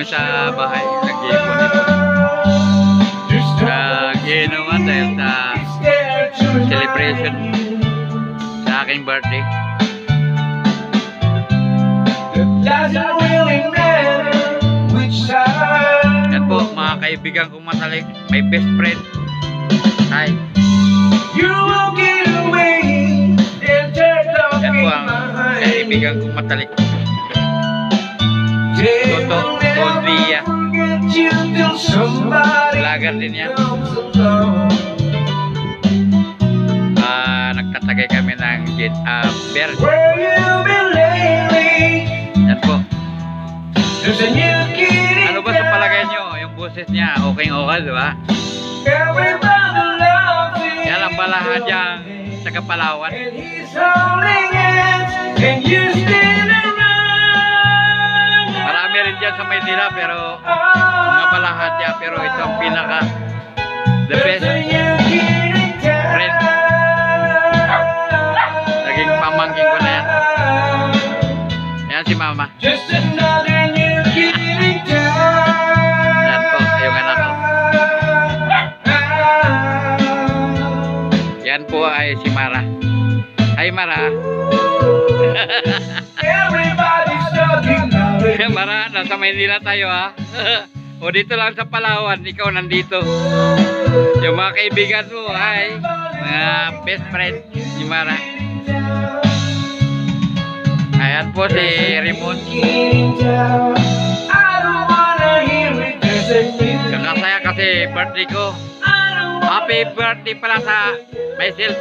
kami sa bahay. Nag-iipon-ipon. Nag-iinuman dahil sa celebration sa aking birthday. Yan po mga kaibigan kong matalik. My best friend. Hi. Yan po ang kaibigan kong matalik. Toto Gondia. Vlogger din yan. Nagtatagay kami ng bird. Yan po. Ano ba sa palagay nyo? Yung boses niya, okay, di ba? Yan ang balahan dyan sa Kapalawan. Marami rin dyan sa Maynila pero mga balahan dyan, pero ito ang pinaka the best friend. Naging pamangkin ko na yan. Ayan si Mama. Yan po, yung anak ko. Yan po ay si Mara. Hi Mara. Mara, nasa Maynila tayo ha. O dito lang sa Palawan, ikaw nandito. Yung mga kaibigan mo, hi. Mga best friend ni Mara. Ayan po si Raymond. Kakasaya kasi birthday ko. Happy birthday pala sa myself.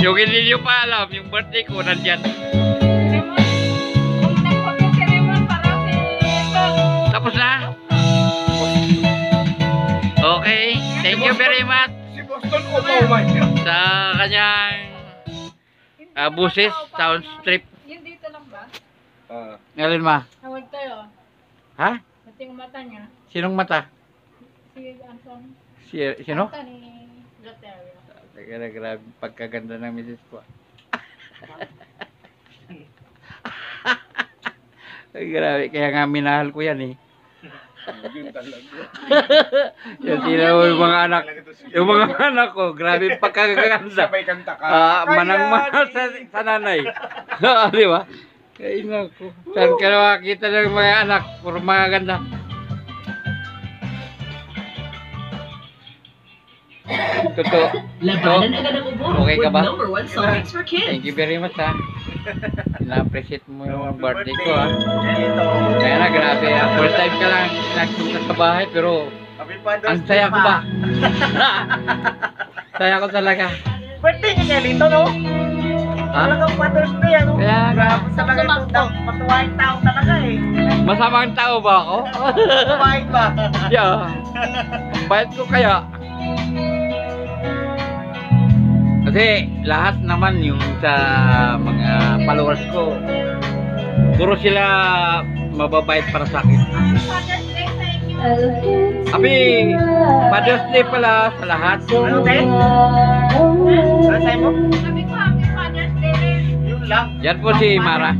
Yung hindi nyo pa alam, yung birthday ko nandyan. Tapos na? Okay, thank you very much sa kanyang buses, sound strip. Yun dito lang ba? Ngayon ma? Tawag tayo. Ha? Pati yung mata niya. Sinong mata? Si Anton. Sino? Mata ni Loterio. Grabe, pagkaganda ng misis ko. Grabe, kaya nga minahal ko yan eh. Yung tinaw yung mga anak. Yung mga anak ko, grabe pagkaganda. Manang-manang sa nanay. Di ba? Kaya ina ko. Saan ka nakakita ng mga anak? Puro mga ganda. Totoo. Okay ka ba? Thank you very much ha. Na-appreciate mo yung birthday ko ha. Kaya na grabe ha. First time ka lang nagpunta sa bahay pero ang saya ko ba? Saya ko talaga. Birthday niya dito no? Ha? Talagang Father's Day ano? Kaya grabe talaga ito. Matuwaing tao talaga eh. Masamang tao ba ako? Matuwaing ba? Yeah. Bait ko kaya. Kasi lahat naman yung sa mga followers ko, puro sila mababait para sa akin. Happy Father's Day pala sa lahat. Ano te? Ano sa'yo mo? Sabi ko, Happy Father's Day. Yun lang. Yan po si Mara.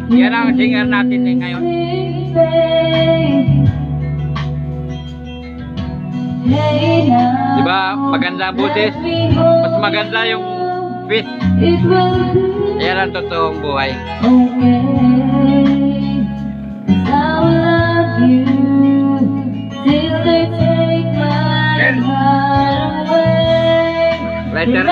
Yan ang singer natin eh ngayon. Diba maganda ang boses? Mas maganda yung face. Yan ang totoong buhay. Later.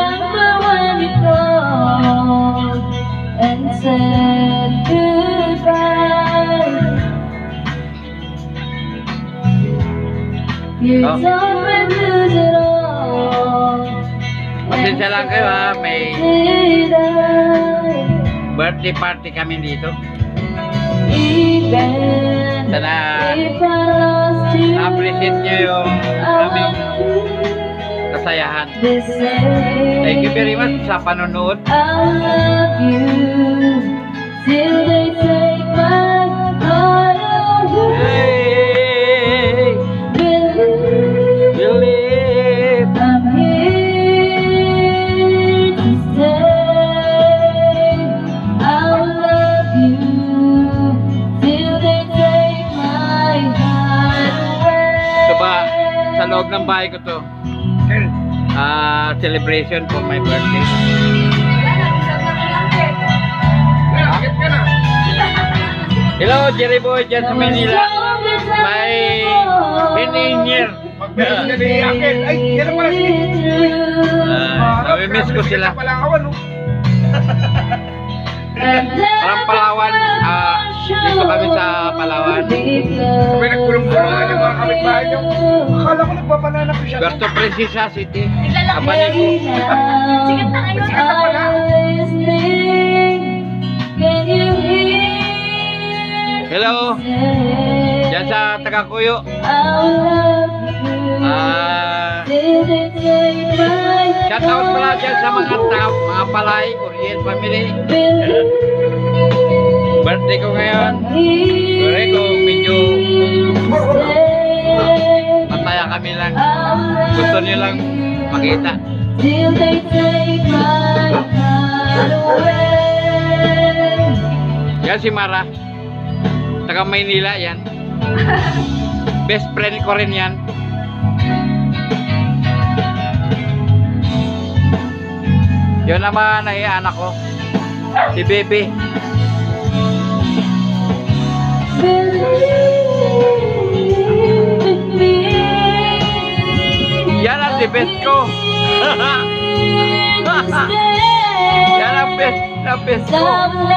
Pasensya lang kayo ha, may birthday party kami dito. Sana na-appreciate nyo yung aming kasayahan. Thank you very much sa panonood. celebration for my birthday. Bakit ka na? Hello, Jerry Boy dyan sa Manila. My engineer. Magbilis ka ni Akil. Ay, yan na pala si... Nami-miss ko sila. Palawan, no? Parang Palawan. Dito kami sa Palawan. Sabay nagkulong-kulungan yung mga kapitbahay niyo. Akala ko nagpapananap ko siya. Puerto Princesa City. Naglalaki. Abanico. Sigat na kayo. Sigat na pala. Hello. Diyan sa Tagakuyo. Shout out pala dyan sa mga Palay, Orient family. Birthday ko ngayon. Sorry kung medyo mataya kami lang. Gusto nyo lang makita. Yan si Mara. Taga Maynila yan. Best friend ko rin yan. Yun naman ay anak ko. Si Bebe. Yan ang the best ko. Yan ang best ko.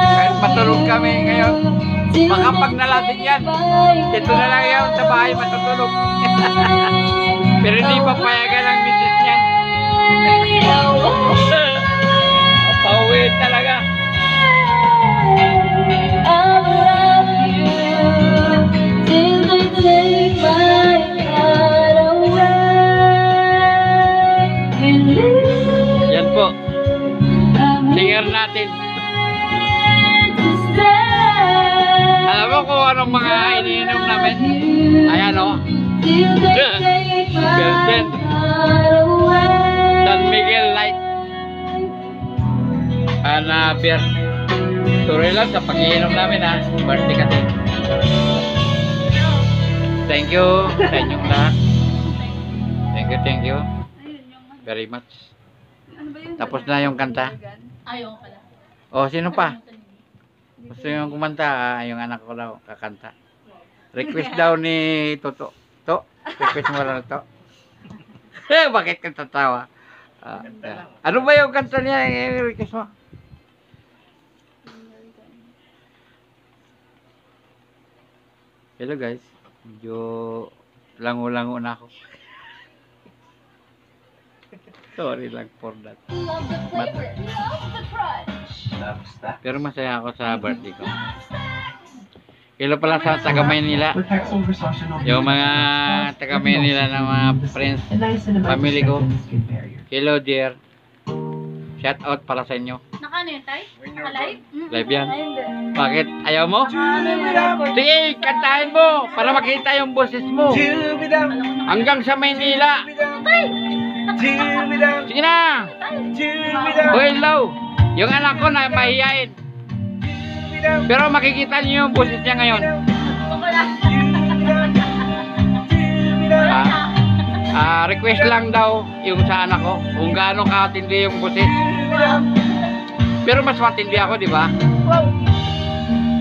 Kahit matulog kami ngayon. Baka pag nalasing yan, ito na lang yan sa bahay matutulog. Pero hindi pa payagan ang misis niyan. Pauwi talaga. Yan po. Singer natin. Alam mo kung anong mga iniinom namin? Ayan o. Belsen. San Miguel Light. Beer. Sorry lang sa pag-iinom namin ha. Birthday kasi. Thank you sa inyong lahat. Thank you. Very much. Tapos na yung kanta. Ayaw pala. Oh, sino pa? Gusto yung kumanta, yung anak ko daw kakanta. Request daw ni Toto. Request mo lang to. Bakit ka tatawa? Ano ba yung kanta niya? Request mo? Hello guys. Medyo lango-lango na ako. Sorry lang for that. Pero masaya ako sa birthday ko. Hello pala sa taga Maynila. Yung mga taga Maynila na mga friends, family ko. Hello dear. Shout out para sa inyo. Naka ano yun, Tay? Naka-live? Live yan. Bakit? Ayaw mo? Sige, kantahin mo para makita yung boses mo. Hanggang sa Maynila. Sige na. Hello. Yung anak ko na mahihain. Pero makikita niyo yung boses niya ngayon. Request lang daw yung sa anak ko kung gaano katindi yung boses. Pero mas matindi ako, di ba?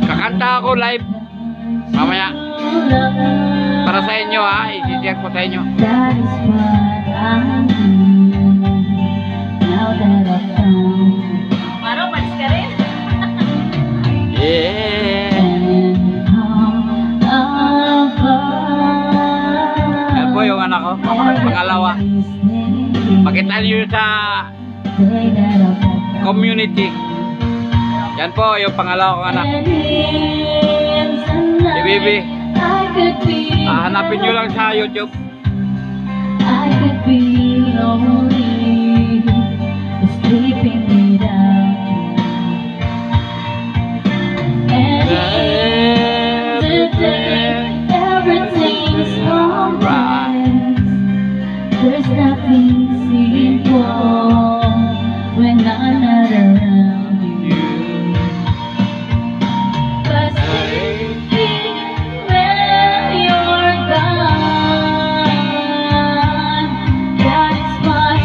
Kakanta ako live mamaya para sa inyo ha, i-share ko sa inyo. Maro, malis ka rin. Yeah. Yan po yung anak ko, pangalawa. Pakita niyo sa community. Yan po yung pangalawa kong anak. Si Bibi. Hanapin nyo lang sa YouTube. I could be lonely, sleeping without you. And everything's alright. There's nothing simple when I'm not around you. But when you're gone, that is why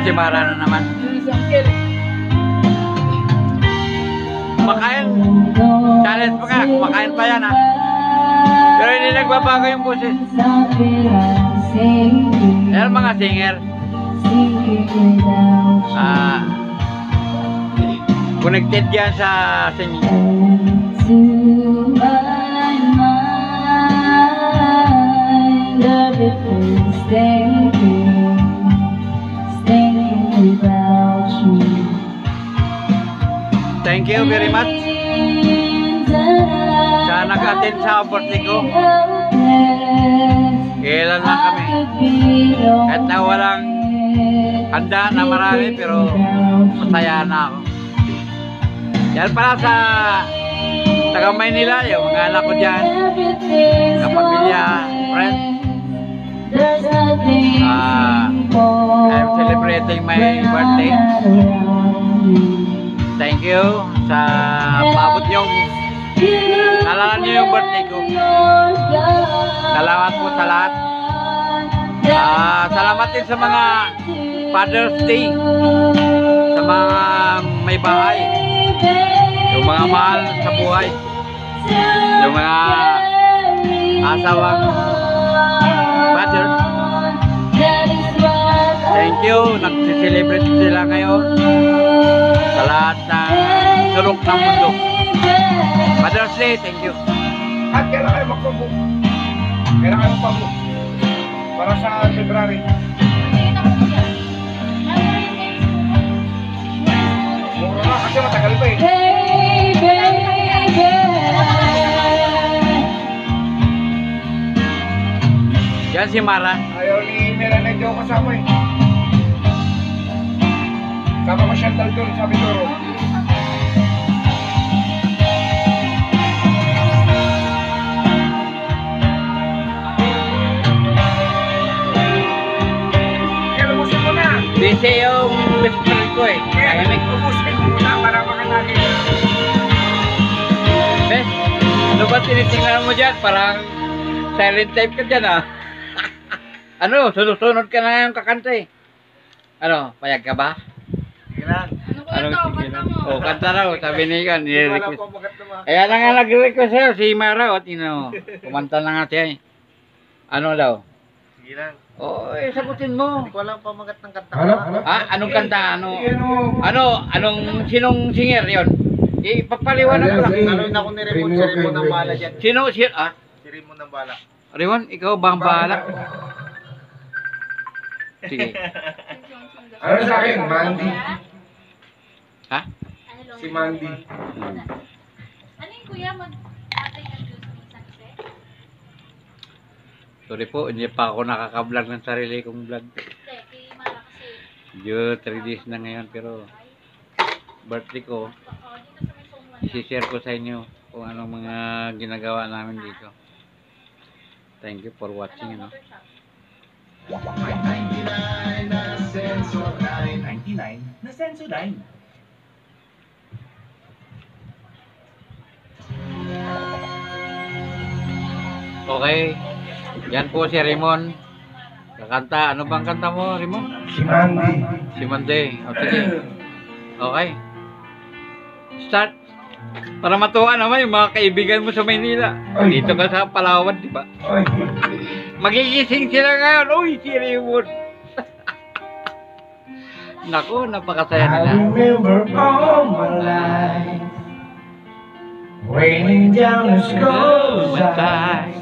si Mara na naman. Kumakain. Challenge mo ka. Kumakain pa yan, ha? Pero hindi nagbabago yung boses. Ayan mga singer. Connected yan sa inyo. To my mind, love it feels thinking without you. Thank you very much sa nag-attend sa birthday ko. Kailan lang kami. Kahit na walang handa na marami, pero masaya na ako. Yan pala sa taga Maynila, yung mga anak ko dyan, kapamilya, friends. I'm celebrating my birthday. Thank you sa paabot yung nalala niyo yung birthday ko. Salamat po sa lahat. Salamat din sa mga Father's Day, sa mga may bahay, yung mga mahal sa buhay, yung mga asawang fathers. Thank you. Nagsiselebrate sila ngayon sa lahat ng sulok ng mundo. Father's Day, thank you. At kailan kayo magpabook? Kailan kayo magpabook? Para sa February. Mura na kasi matagal pa eh. Yan si Mara. Ayaw ni Mera na Joe kasama eh. Sama ko Chantal doon sa Bitoro. Kailamusin mo na. Busy yung best friend ko eh. Kaya ubusin mo muna para makalagay. Bes, ano ba tinitingnan mo dyan? Parang silent type ka dyan, ah. Ano, sunod-sunod ka na yung kakanta eh. Ano, payag ka ba? Ano kanta mo? Oh, kanta raw, sabi ni Ikan, nire-request. Wala po magat naman. Kaya na nga nag-request sa'yo, si Mara, o tino, kumanta na nga siya eh. Ano daw? Sige lang. Oo, sagutin mo. Hindi ko alam pamagat ng kanta. Anong kanta? Sinong singer yon? Ipapaliwanag ko lang. Naroon ako ni Raymond, si Raymond ang bahala dyan. Si Raymond ang bahala. Raymond, ikaw ba ang bahala? Sige. Ano sa akin? Mandy. Ha? Si Mandy. Ano yung kuya? Mag-atay ng juice ng sunset? Sorry po, hindi pa ako nakaka-vlog ng sarili kong vlog. Hindi, kay Mara kasi. Due 3 days na ngayon, pero birthday ko, Dito sa may phone 1. isi-share ko sa inyo kung anong mga ginagawa namin dito. Thank you for watching, ano. 99 na Sensodyne. 99 na Sensodyne. Okay, yan po si Raymond. Kakanta, ano bang kanta mo, Raymond? Si Mandy. Si Monday. O, sige. Okay. Start. Para matuwa naman yung mga kaibigan mo sa Maynila. Dito ka sa Palawan, di ba? Oy. Magigising sila ngayon. Uy, si Raymond. Naku, napakasaya I nila. remember all my life raining down the sky's eyes.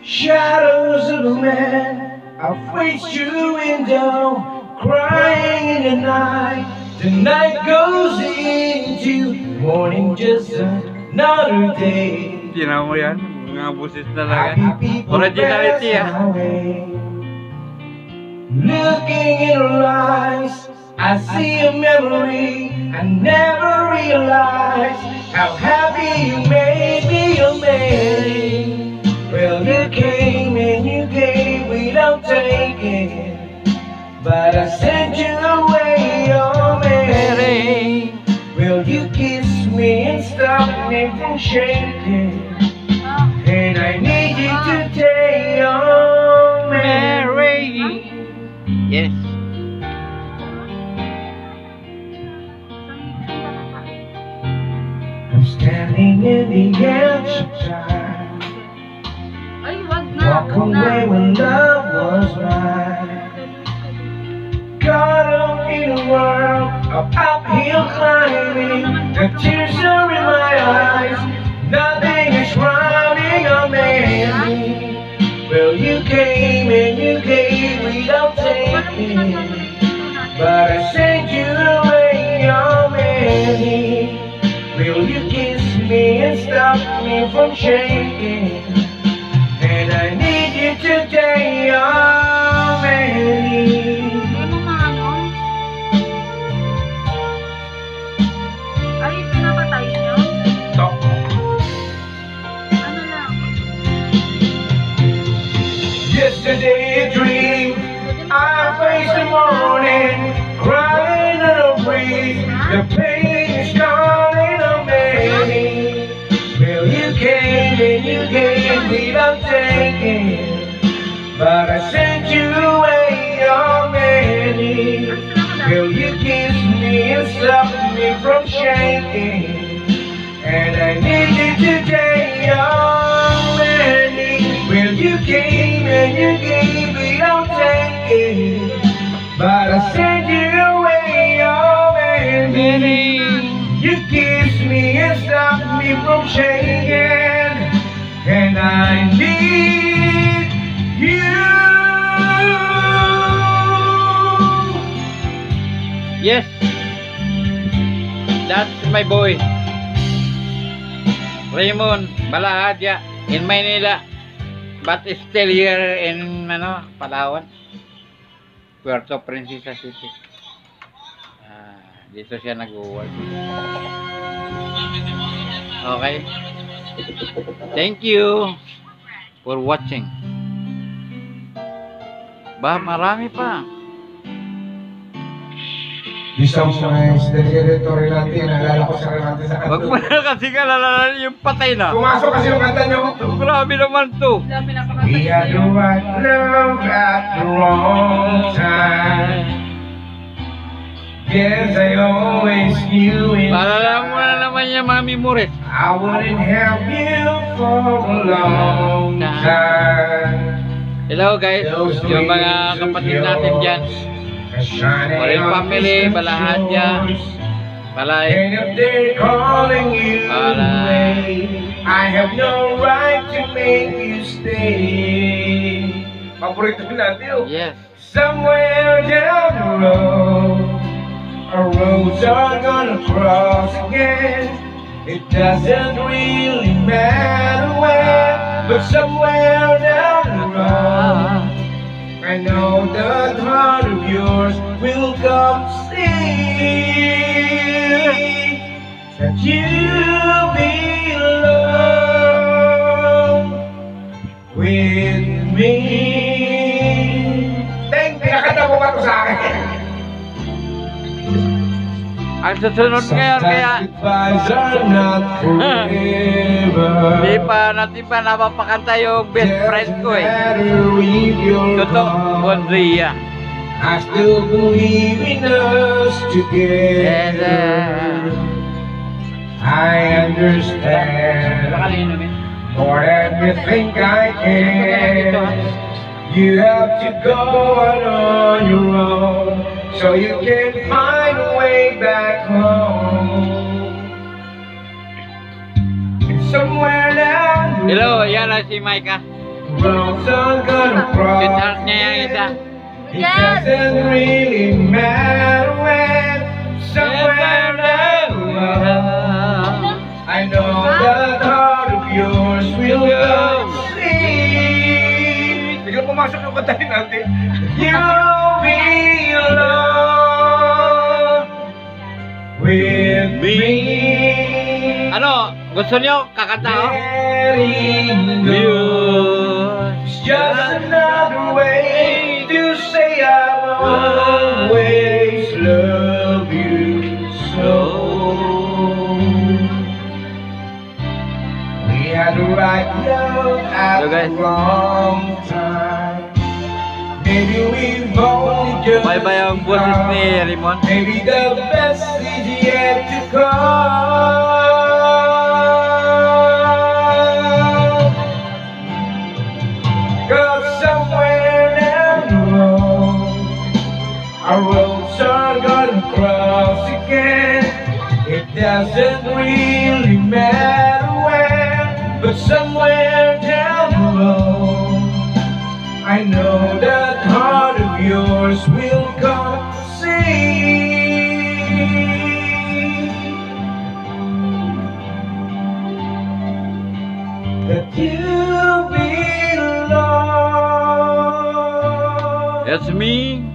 Shadows of a man I faced your window, crying in the night. The night goes into morning, just another day. Tingnan mo yan, mga busis talaga. Happy people Originality, pass ah. away. Looking in her eyes, I see a memory. I never realized how happy you made me, oh Mary. Well, you came and you gave without taking, but I sent you away, oh Mary. Well, you kissed me and stopped me from shaking, and I need you to take, oh Mary. Yes. the edge of time. Ay, wag na. Walk away when love was mine. Caught up in a world of uphill climbing. The tears are in my eyes. Nothing is running on me. Well, you came and you gave without taking. But I sent you away, your many. Will you kiss me and stop me from shaking? And I need you today, your many. Hindi mo maano. Ay, pinapatay niyo? Stop. Ano lang? Yesterday a dream, I faced the morning, crying in a breeze. The pain is calling on me. Well, you came and you gave without taking, but I sent you away, your many. Will you kiss me and stop me from shaking? And I need you today, your many. Well, you came and you gave without taking, but I sent you away, your many. You kissed me and stopped me from shaking, and I need you. Yes, that's my boy Raymond Balahadya in Manila, but still here in Palawan, Puerto Princesa City. Dito siya nag-work. Okay, thank you for watching. Marami pa. Isang territory natin, naalala ko sa natin sa Wag mo na kasi kalalalan yung patay na. Pumasok kasi yung kanta nyo. Grabe naman to. We had the right love at the wrong time. Yes, I always knew it. Paalala mo na naman yung mga memories. I wouldn't have you for a long time. Hello guys, yung mga kapatid natin dyan. Foreign family, Balahadya, Balay. And if they're calling you away, I have no right to make you stay. Paborito natin. Yes. Somewhere down the road, our roads are gonna cross again. It doesn't really matter where, but somewhere down the road, I know that heart of yours will come see that you belong with me. Pinakanta mo ba ito sa akin? Ang susunod ngayon kaya Hindi pa natin pa napapakanta yung best friend ko eh. Toto Bondria. I still believe in us And together. I understand more than you think I can. You have to go on your own, so you can find a way back home. And somewhere down the Hello, yan na si Micah. roads are gonna cross. Sweetheart niya yung isa. It doesn't really matter when. Somewhere down the road, I know that heart of yours will come see. Biglang pumasok yung kantahin natin. You belong with me. Ano? Gusto niyo kakanta ko? Letting go. It's just another way to say I'll always love you so. We had the right love at Hello, guys. the wrong time. Maybe we've only just Bye-bye ang boses ni Raymond. maybe the best is yet to come. doesn't really matter where, but somewhere down the road, I know that heart of yours will come see that you belong. That's me.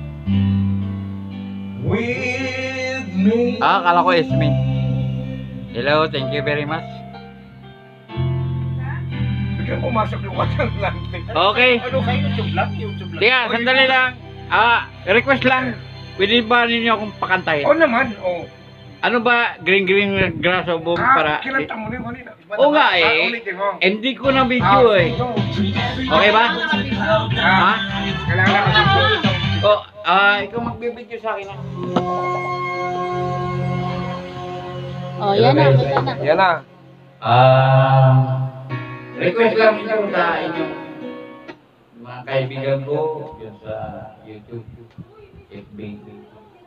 With me. Akala ko it's me. Hello, thank you very much. Biglang pumasok yung watang lante. Okay. Ano kayo? YouTube lang? YouTube lang. Tiga, sandali lang. Request lang. Pwede ba ninyo akong pakantahin? Oo naman, oo. Ano ba green grass of boom para... Kinanta mo rin kanina. Oo nga eh. Ulitin mo. Hindi ko na video eh. Okay ba? Ha? Kailangan ka video. Oh, ikaw magbibideo sa akin ha. Oh, yan na, kita na. Yan na. Request lang ito sa inyong mga kaibigan ko yun sa YouTube, FB,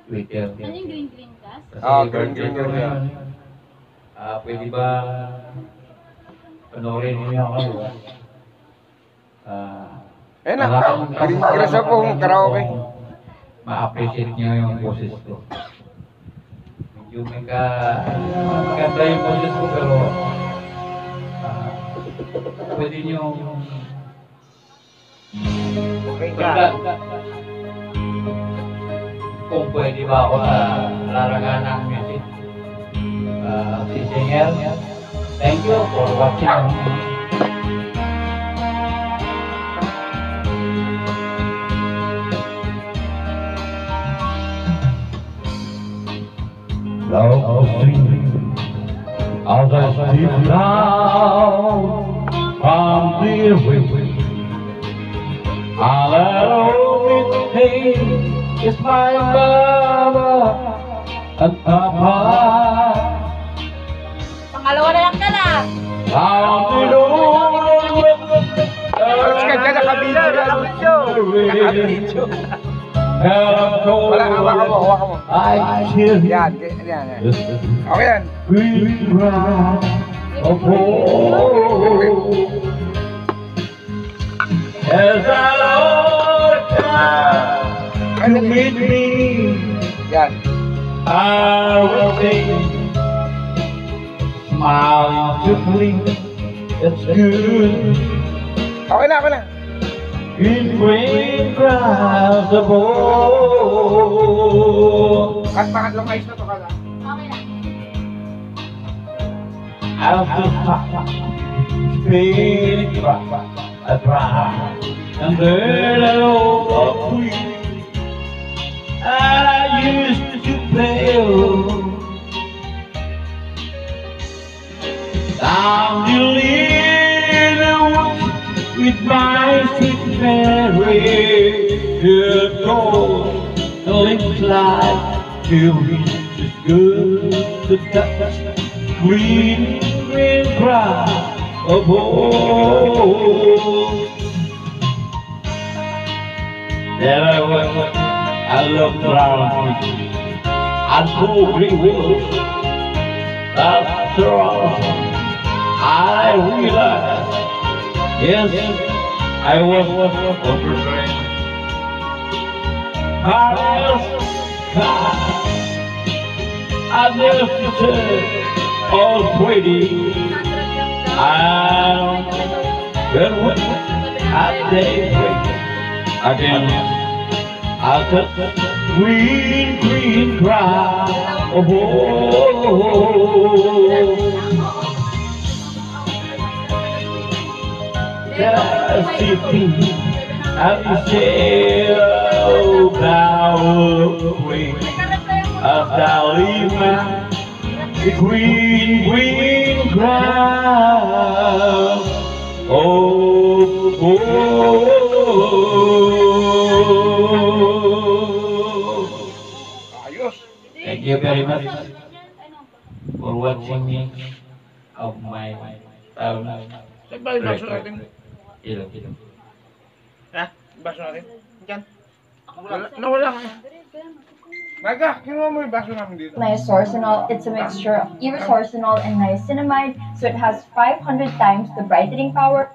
Twitter. Ano yung green gas? Kasi Green birthday ko yun. ngayon. Pwede ba panoorin niyo ako? Ayun na. Green sa pong karaoke. Ma-appreciate niyo yung boses ko. Medyo maganda yung boses ko pero pwede niyo Okay ka. kung pwede ba ako sa larangan ng music. Si Singer, thank you for watching. Love of stream as I slip down from the river. I'll always pain is my mama and papa. Pangalawa na lang ka na. Down below, Alas ka dyan, nakabidyo yan. Nakabidyo. Wala, hawakan mo, hawakan mo. I hear Yan, yan, yan. Okay yan. green grass of hope. As I look down to meet me, Yan. I will sing, smiling simply, it's good. Okay na, okay na. In green grass of hope. At pangatlong ayos na to ka na. Okay na. As the sun fades dry, and then an old tree I used to play down in the woods with my sweet Mary. It goes, the lips like cherries, it's good to touch green grass of hope. There I was, I looked around and cool green woods that surround. I realized, yes, I was overtrained. I never said all pretty. I'm good with I daybreak again. I touch green grass. Oh, yeah, city and the sail down away. As I leave the green grass. Ayos. Thank you very much for watching me of my talent. Saan ba yung baso natin? Ilo. Ha? Baso natin? Diyan. Nawala ka. Naga, kinuha mo yung baso namin dito. Niasourcinol, it's a mixture of irisourcinol and niacinamide, so it has 500 times the brightening power.